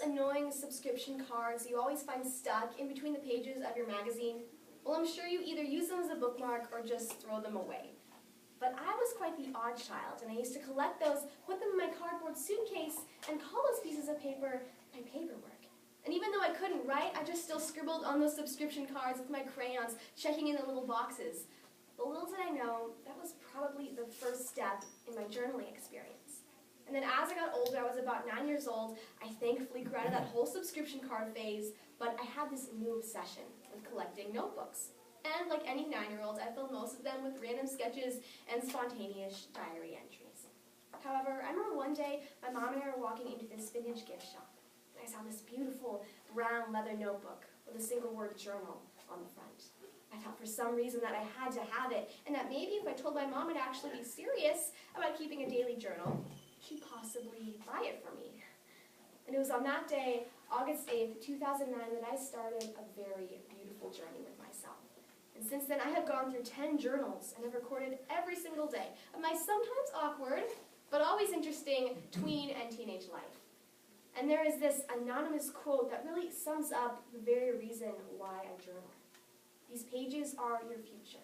annoying subscription cards you always find stuck in between the pages of your magazine? Well, I'm sure you either use them as a bookmark or just throw them away. But I was quite the odd child, and I used to collect those, put them in my cardboard suitcase, and call those pieces of paper my paperwork. And even though I couldn't write, I just still scribbled on those subscription cards with my crayons, checking in the little boxes. But little did I know, that was probably the first step in my journaling experience. And then as I got older, I was about 9 years old, I thankfully grew out of that whole subscription card phase, but I had this new obsession with collecting notebooks. And like any 9-year-old, I filled most of them with random sketches and spontaneous diary entries. However, I remember one day, my mom and I were walking into this vintage gift shop, and I saw this beautiful brown leather notebook with a single word journal on the front. I thought for some reason that I had to have it, and that maybe if I told my mom I'd actually be serious about keeping a daily journal, she'd possibly buy it for me. And it was on that day, August 8th, 2009, that I started a very beautiful journey with myself. And since then, I have gone through 10 journals and have recorded every single day of my sometimes awkward, but always interesting tween and teenage life. And there is this anonymous quote that really sums up the very reason why I journal. These pages are your future,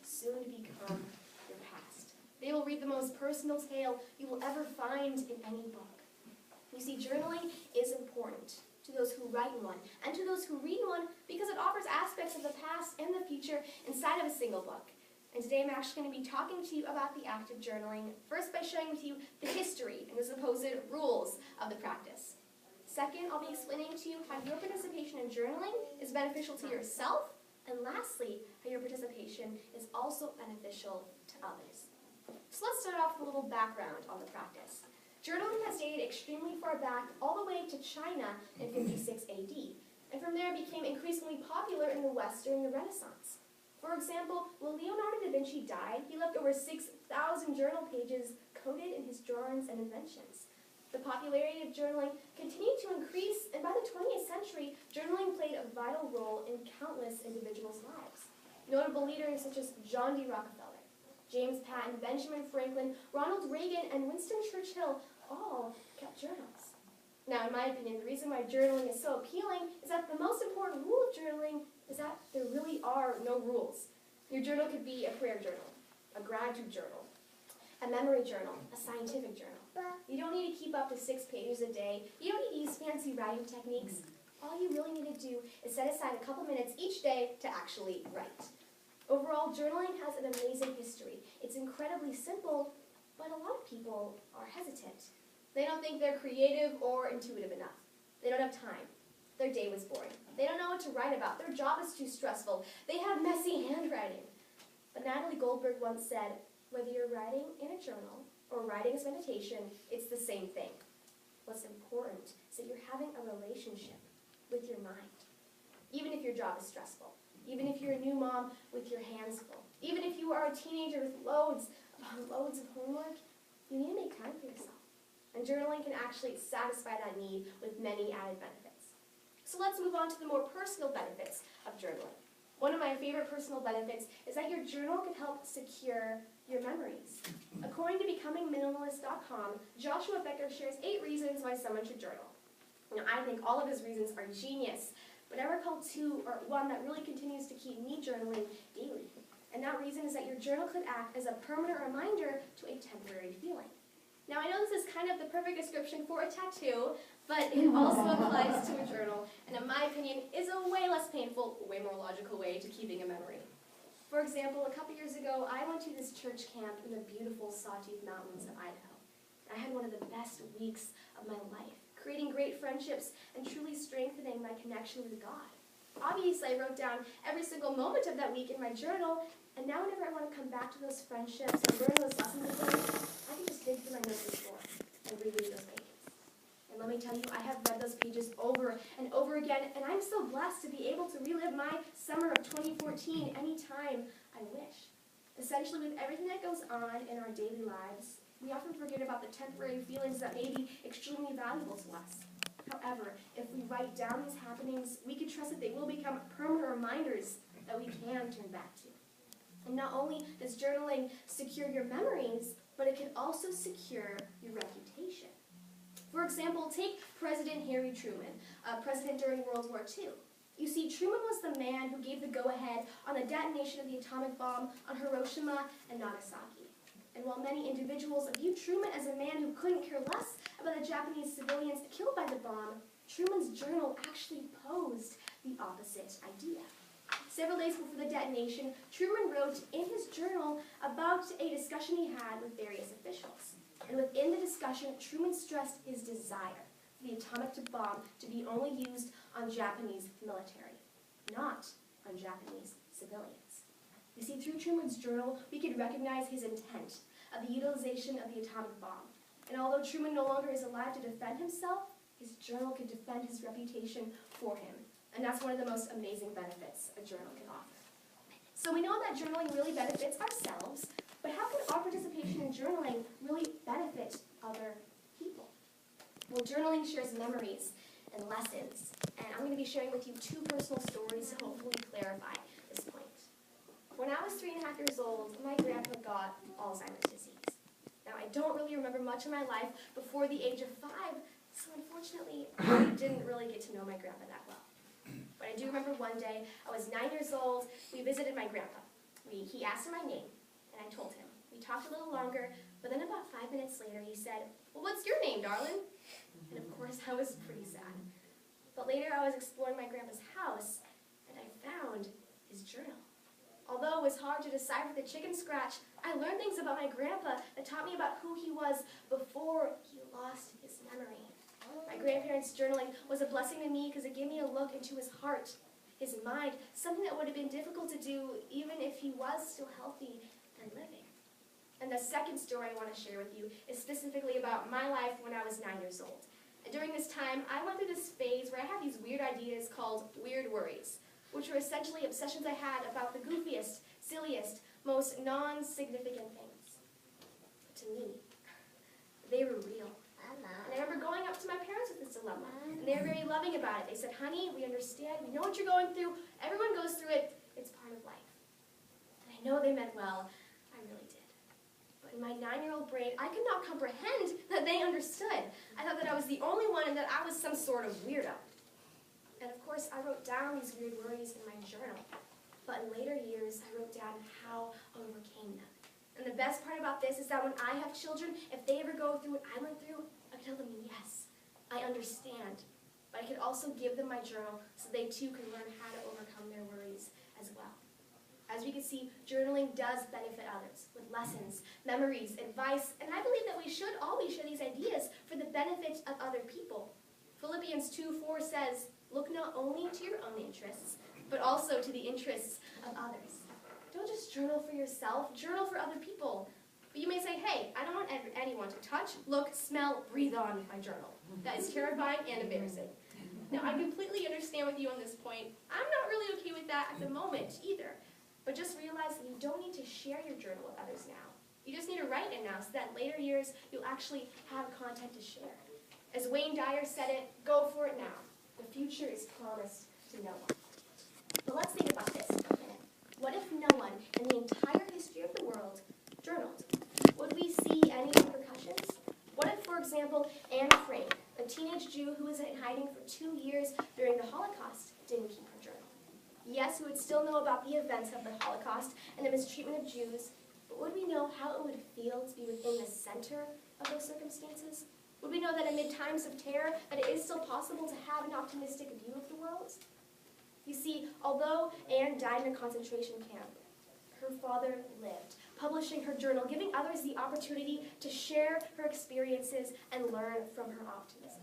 soon to become your past. They will read the most personal tale you will ever find in any book. You see, journaling is important to those who write in one, and to those who read one, because it offers aspects of the past and the future inside of a single book. And today I'm actually going to be talking to you about the act of journaling, first by sharing with you the history and the supposed rules of the practice. Second, I'll be explaining to you how your participation in journaling is beneficial to yourself, and lastly, how your participation is also beneficial to others. So let's start off with a little background on the practice. Journaling has dated extremely far back, all the way to China in 56 AD, and from there became increasingly popular in the West during the Renaissance. For example, when Leonardo da Vinci died, he left over 6,000 journal pages coded in his drawings and inventions. The popularity of journaling continued to increase, and by the 20th century, journaling played a vital role in countless individuals' lives. Notable leaders such as John D. Rockefeller, James Patton, Benjamin Franklin, Ronald Reagan, and Winston Churchill all kept journals. Now, in my opinion, the reason why journaling is so appealing is that the most important rule of journaling is that there really are no rules. Your journal could be a prayer journal, a gratitude journal, a memory journal, a scientific journal. You don't need to keep up to 6 pages a day. You don't need to use fancy writing techniques. All you really need to do is set aside a couple minutes each day to actually write. Overall, journaling has an amazing history. It's incredibly simple, but a lot of people are hesitant. They don't think they're creative or intuitive enough. They don't have time. Their day was boring. They don't know what to write about. Their job is too stressful. They have messy handwriting. But Natalie Goldberg once said, whether you're writing in a journal or writing as meditation, it's the same thing. What's important is that you're having a relationship with your mind. Even if your job is stressful, even if you're a new mom with your hands full, even if you are a teenager with loads of homework, you need to make time for yourself. And journaling can actually satisfy that need with many added benefits. So let's move on to the more personal benefits of journaling. One of my favorite personal benefits is that your journal can help secure your memories. According to BecomingMinimalist.com, Joshua Becker shares 8 reasons why someone should journal. Now, I think all of his reasons are genius, but I recall one that really continues to keep me journaling daily. And that reason is that your journal could act as a permanent reminder to a temporary feeling. Now, I know this is kind of the perfect description for a tattoo, but it also applies to a journal, and in my opinion, is a way less painful, way more logical way to keeping a memory. For example, a couple years ago, I went to this church camp in the beautiful Sawtooth Mountains of Idaho. I had one of the best weeks of my life, creating great friendships and truly strengthening my connection with God. Obviously, I wrote down every single moment of that week in my journal, and now whenever I want to come back to those friendships and learn those lessons again, I can just dig through my notebook drawer and reread those pages. And let me tell you, I have read those pages over and over again, and I'm so blessed to be able to relive my summer of 2014 anytime I wish. Essentially, with everything that goes on in our daily lives, we often forget about the temporary feelings that may be extremely valuable to us. However, if we write down these happenings, we can trust that they will become permanent reminders that we can turn back to. And not only does journaling secure your memories, but it can also secure your reputation. For For example, take President Harry Truman, president during World War II. You see, Truman was the man who gave the go-ahead on the detonation of the atomic bomb on Hiroshima and Nagasaki. And while many individuals viewed Truman as a man who couldn't care less about the Japanese civilians killed by the bomb, Truman's journal actually posed the opposite idea. Several days before the detonation, Truman wrote in his journal about a discussion he had with various officials. And within the discussion, Truman stressed his desire for the atomic bomb to be only used on Japanese military, not on Japanese civilians. You see, through Truman's journal, we could recognize his intent of the utilization of the atomic bomb. And although Truman no longer is alive to defend himself, his journal could defend his reputation for him. And that's one of the most amazing benefits a journal can offer. So we know that journaling really benefits ourselves, but how can our participation in journaling really benefit other people? Well, journaling shares memories and lessons, and I'm going to be sharing with you two personal stories to hopefully clarify this point. When I was 3.5 years old, my grandpa got Alzheimer's disease. Now, I don't really remember much of my life before the age of 5, so unfortunately, I didn't really get to know my grandpa that well. But I do remember one day, I was 9 years old, we visited my grandpa. He asked my name, and I told him. We talked a little longer, but then about 5 minutes later, he said, "Well, what's your name, darling?" And of course, I was pretty sad. But later, I was exploring my grandpa's house, and I found his journal. Although it was hard to decipher the chicken scratch, I learned things about my grandpa that taught me about who he was before he lost his memory. My grandparents' journaling was a blessing to me because it gave me a look into his heart, his mind, something that would have been difficult to do even if he was still healthy and living. And the second story I want to share with you is specifically about my life when I was 9 years old. And during this time, I went through this phase where I had these weird ideas called weird worries, which were essentially obsessions I had about the goofiest, silliest, most non-significant things. But to me, they were real. And I remember going up to my parents with this dilemma, and they were very loving about it. They said, "Honey, we understand, we know what you're going through, everyone goes through it, it's part of life." And I know they meant well, I really did. But in my 9-year-old brain, I could not comprehend that they understood. I thought that I was the only one and that I was some sort of weirdo. And of course, I wrote down these weird worries in my journal. But in later years, I wrote down how I overcame them. And the best part about this is that when I have children, if they ever go through what I went through, I can tell them, yes, I understand. But I could also give them my journal so they too can learn how to overcome their worries as well. As we can see, journaling does benefit others with lessons, memories, advice, and I believe that we should always share these ideas for the benefit of other people. Philippians 2:4 says, "Look not only to your own interests, but also to the interests of others." Don't just journal for yourself, journal for other people. But you may say, "Hey, I don't want anyone to touch, look, smell, breathe on my journal." That is terrifying and embarrassing. Now, I completely understand with you on this point. I'm not really okay with that at the moment either. But just realize that you don't need to share your journal with others now. You just need to write it now so that in later years you'll actually have content to share. As Wayne Dyer said it, go for it now. The future is promised to no one. But let's think about this for a minute. What if no one in the entire history of the world journaled? Would we see any repercussions? What if, for example, Anne Frank, a teenage Jew who was in hiding for 2 years during the Holocaust, didn't keep her journal? Yes, we would still know about the events of the Holocaust and the mistreatment of Jews, but would we know how it would feel to be within the center of those circumstances? Would we know that amid times of terror, that it is still possible to have an optimistic view of the world? You see, although Anne died in a concentration camp, her father lived, publishing her journal, giving others the opportunity to share her experiences and learn from her optimism.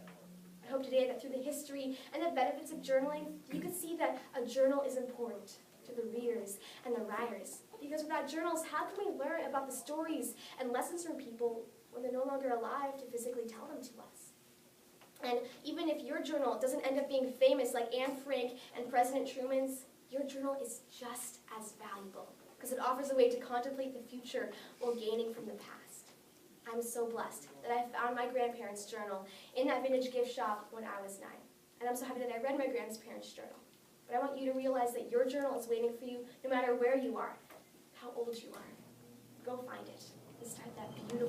I hope today that through the history and the benefits of journaling, you can see that a journal is important to the readers and the writers. Because without journals, how can we learn about the stories and lessons from people when they're no longer alive to physically tell them to us? And even if your journal doesn't end up being famous like Anne Frank and President Truman's, your journal is just as valuable because it offers a way to contemplate the future while gaining from the past. I'm so blessed that I found my grandparents' journal in that vintage gift shop when I was 9. And I'm so happy that I read my grandparents' journal. But I want you to realize that your journal is waiting for you no matter where you are, how old you are. Go find it and start that beautiful